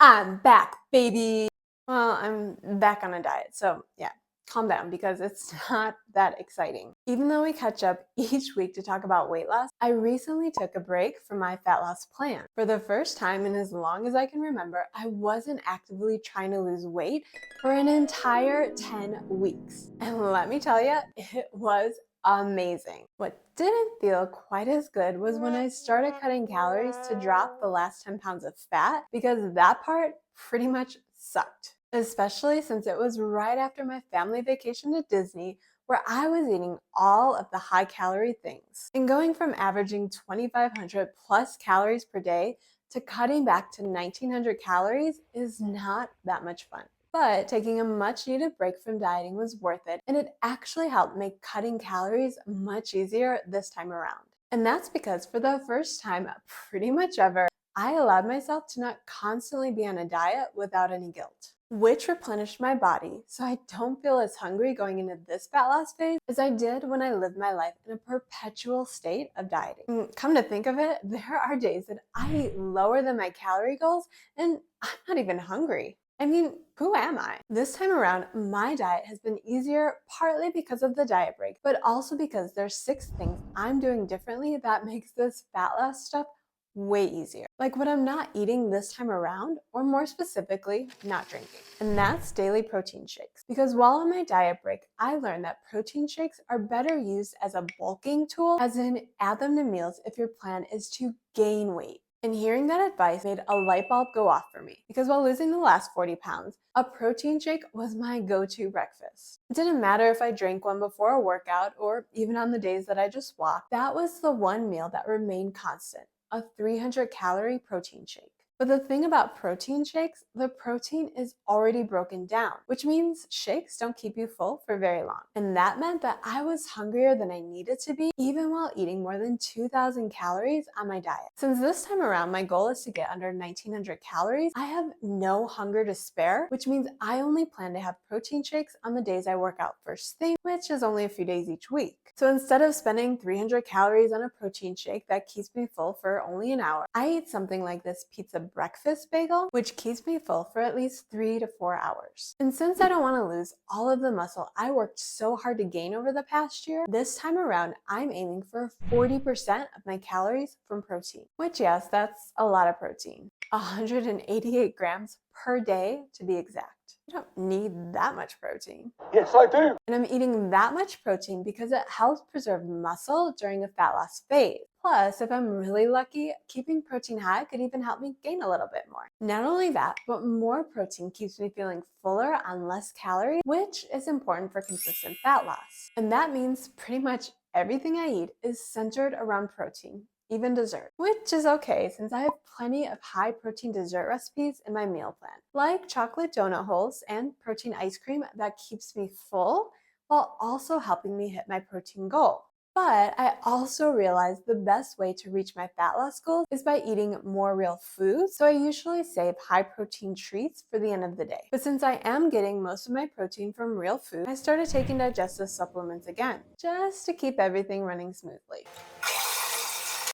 I'm back, baby. Well, I'm back on a diet, so yeah, calm down because it's not that exciting. Even though we catch up each week to talk about weight loss, I recently took a break from my fat loss plan. For the first time in as long as I can remember, I wasn't actively trying to lose weight for an entire 10 weeks. And let me tell you, it was amazing. What didn't feel quite as good was when I started cutting calories to drop the last 10 pounds of fat, because that part pretty much sucked. Especially since it was right after my family vacation to Disney, where I was eating all of the high calorie things. And going from averaging 2,500 plus calories per day to cutting back to 1,900 calories is not that much fun. But taking a much needed break from dieting was worth it, and it actually helped make cutting calories much easier this time around. And that's because for the first time pretty much ever, I allowed myself to not constantly be on a diet without any guilt, which replenished my body so I don't feel as hungry going into this fat loss phase as I did when I lived my life in a perpetual state of dieting. And come to think of it, there are days that I eat lower than my calorie goals and I'm not even hungry. I mean, who am I? This time around, my diet has been easier, partly because of the diet break, but also because there's 6 things I'm doing differently that makes this fat loss stuff way easier. Like what I'm not eating this time around, or more specifically, not drinking. And that's daily protein shakes. Because while on my diet break, I learned that protein shakes are better used as a bulking tool, as in add them to meals if your plan is to gain weight. And hearing that advice made a light bulb go off for me, because while losing the last 40 pounds, a protein shake was my go-to breakfast. It didn't matter if I drank one before a workout or even on the days that I just walked, that was the one meal that remained constant, a 300-calorie protein shake. But the thing about protein shakes, the protein is already broken down, which means shakes don't keep you full for very long. And that meant that I was hungrier than I needed to be, even while eating more than 2,000 calories on my diet. Since this time around, my goal is to get under 1,900 calories, I have no hunger to spare, which means I only plan to have protein shakes on the days I work out first thing, which is only a few days each week. So instead of spending 300 calories on a protein shake that keeps me full for only an hour, I eat something like this pizza breakfast bagel, which keeps me full for at least 3 to 4 hours. And since I don't want to lose all of the muscle I worked so hard to gain over the past year, this time around I'm aiming for 40% of my calories from protein, which, yes, that's a lot of protein. 188 grams per day to be exact. You don't need that much protein. Yes, I do. And I'm eating that much protein because it helps preserve muscle during a fat loss phase. Plus, if I'm really lucky, keeping protein high could even help me gain a little bit more. Not only that, but more protein keeps me feeling fuller on less calories, which is important for consistent fat loss. And that means pretty much everything I eat is centered around protein, even dessert, which is okay since I have plenty of high protein dessert recipes in my meal plan, like chocolate donut holes and protein ice cream that keeps me full while also helping me hit my protein goal. But I also realized the best way to reach my fat loss goals is by eating more real food, so I usually save high protein treats for the end of the day. But since I am getting most of my protein from real food, I started taking digestive supplements again, just to keep everything running smoothly.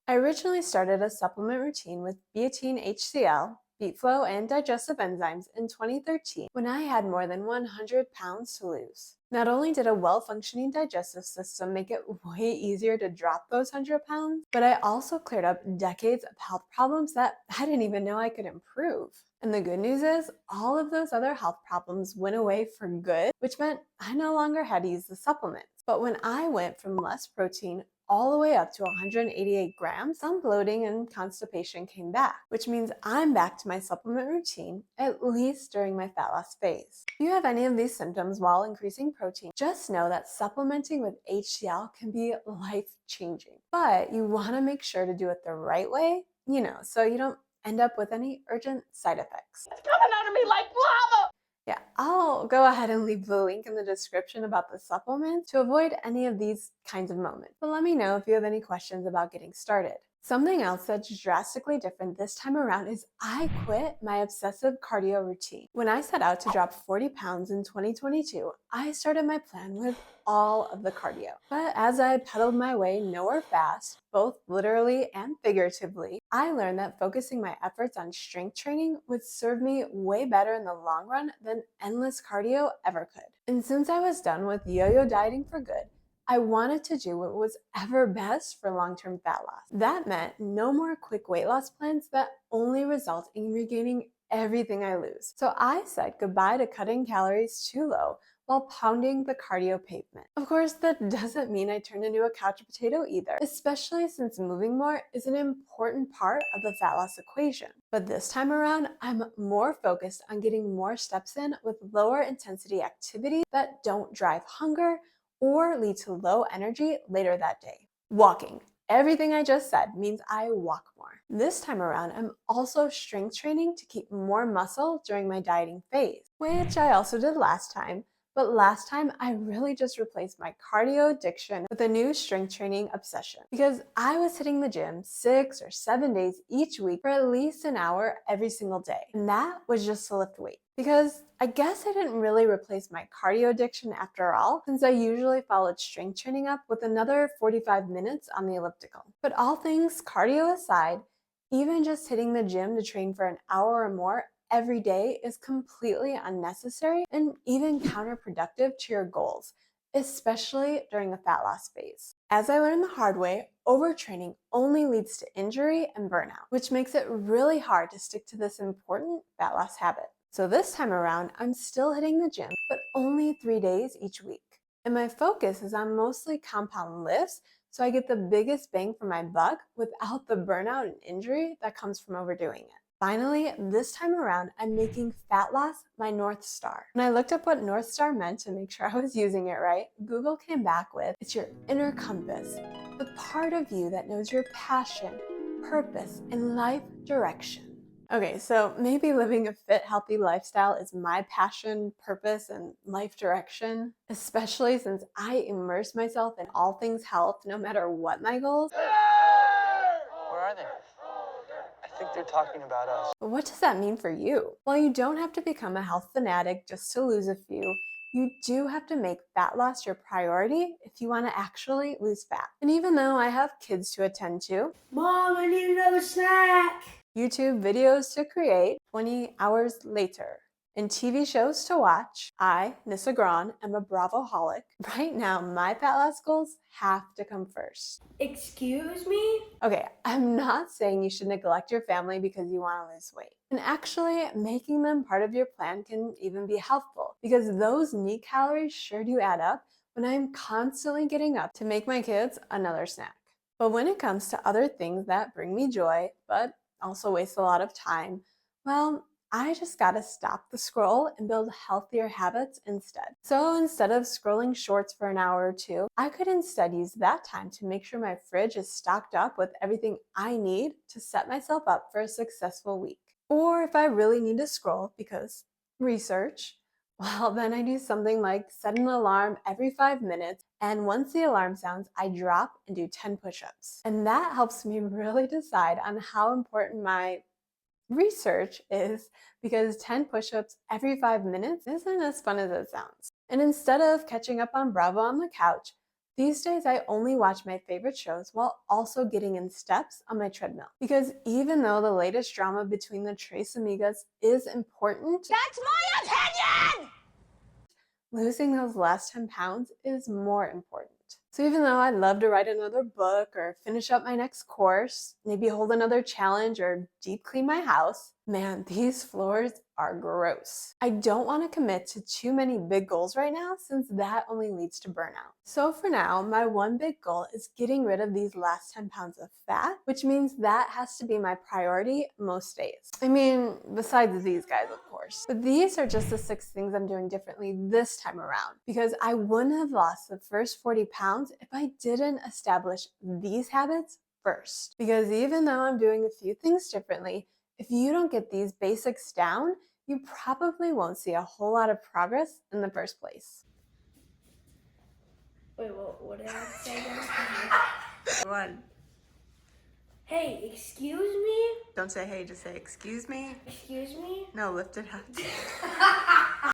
I originally started a supplement routine with biotin HCl, beet flow, and digestive enzymes in 2013 when I had more than 100 pounds to lose. Not only did a well-functioning digestive system make it way easier to drop those 100 pounds, but I also cleared up decades of health problems that I didn't even know I could improve. And the good news is, all of those other health problems went away for good, which meant I no longer had to use the supplements. But when I went from less protein all the way up to 188 grams, some bloating and constipation came back, which means I'm back to my supplement routine, at least during my fat loss phase. If you have any of these symptoms while increasing protein, just know that supplementing with HCl can be life-changing. But you want to make sure to do it the right way, so you don't end up with any urgent side effects. It's coming out of me like lava. Yeah, I'll go ahead and leave the link in the description about the supplement to avoid any of these kinds of moments. But let me know if you have any questions about getting started. Something else that's drastically different this time around is I quit my obsessive cardio routine. When I set out to drop 40 pounds in 2022, I started my plan with all of the cardio. But as I pedaled my way nowhere fast, both literally and figuratively, I learned that focusing my efforts on strength training would serve me way better in the long run than endless cardio ever could. And since I was done with yo-yo dieting for good, I wanted to do what was ever best for long-term fat loss. That meant no more quick weight loss plans that only result in regaining everything I lose. So I said goodbye to cutting calories too low while pounding the cardio pavement. Of course, that doesn't mean I turned into a couch potato either, especially since moving more is an important part of the fat loss equation. But this time around, I'm more focused on getting more steps in with lower intensity activities that don't drive hunger or lead to low energy later that day. Walking. Everything I just said means I walk more. This time around, I'm also strength training to keep more muscle during my dieting phase, which I also did last time. But last time, I really just replaced my cardio addiction with a new strength training obsession because I was hitting the gym 6 or 7 days each week for at least an hour every single day. And that was just to lift weight. Because I guess I didn't really replace my cardio addiction after all, since I usually followed strength training up with another 45 minutes on the elliptical. But all things cardio aside, even just hitting the gym to train for an hour or more every day is completely unnecessary and even counterproductive to your goals, especially during a fat loss phase. As I learned the hard way, overtraining only leads to injury and burnout, which makes it really hard to stick to this important fat loss habit. So this time around, I'm still hitting the gym, but only 3 days each week. And my focus is on mostly compound lifts, so I get the biggest bang for my buck without the burnout and injury that comes from overdoing it. Finally, this time around, I'm making fat loss my North Star. When I looked up what North Star meant to make sure I was using it right, Google came back with, it's your inner compass, the part of you that knows your passion, purpose, and life direction. Okay, so maybe living a fit, healthy lifestyle is my passion, purpose, and life direction, especially since I immerse myself in all things health no matter what my goals. Where are they? I think they're talking about us. But what does that mean for you? Well, you don't have to become a health fanatic just to lose a few. You do have to make fat loss your priority if you want to actually lose fat. And even though I have kids to attend to, Mom, I need another snack. YouTube videos to create 20 hours later, and TV shows to watch, I, Nissa Graun, am a Bravo-holic. Right now, my fat loss goals have to come first. Excuse me? Okay, I'm not saying you should neglect your family because you want to lose weight. And actually, making them part of your plan can even be helpful because those neat calories sure do add up when I'm constantly getting up to make my kids another snack. But when it comes to other things that bring me joy, but also waste a lot of time, well, I just gotta stop the scroll and build healthier habits instead. So instead of scrolling shorts for an hour or two, I could instead use that time to make sure my fridge is stocked up with everything I need to set myself up for a successful week. Or if I really need to scroll because research, well, then I do something like set an alarm every 5 minutes, and once the alarm sounds, I drop and do 10 push-ups. And that helps me really decide on how important my research is because 10 push-ups every 5 minutes isn't as fun as it sounds. And instead of catching up on Bravo on the couch, these days I only watch my favorite shows while also getting in steps on my treadmill. Because even though the latest drama between the Tres Amigas is important, That's my opinion! losing those last 10 pounds is more important. So even though I'd love to write another book or finish up my next course, maybe hold another challenge or deep clean my house, man, these floors are gross. I don't want to commit to too many big goals right now since that only leads to burnout. So for now, my one big goal is getting rid of these last 10 pounds of fat, which means that has to be my priority most days. I mean, besides these guys, of course. But these are just the 6 things I'm doing differently this time around because I wouldn't have lost the first 40 pounds if I didn't establish these habits first. Because even though I'm doing a few things differently, if you don't get these basics down, you probably won't see a whole lot of progress in the first place. Wait, what did I say again? One. Hey, excuse me? Don't say hey, just say excuse me. Excuse me? No, lift it up.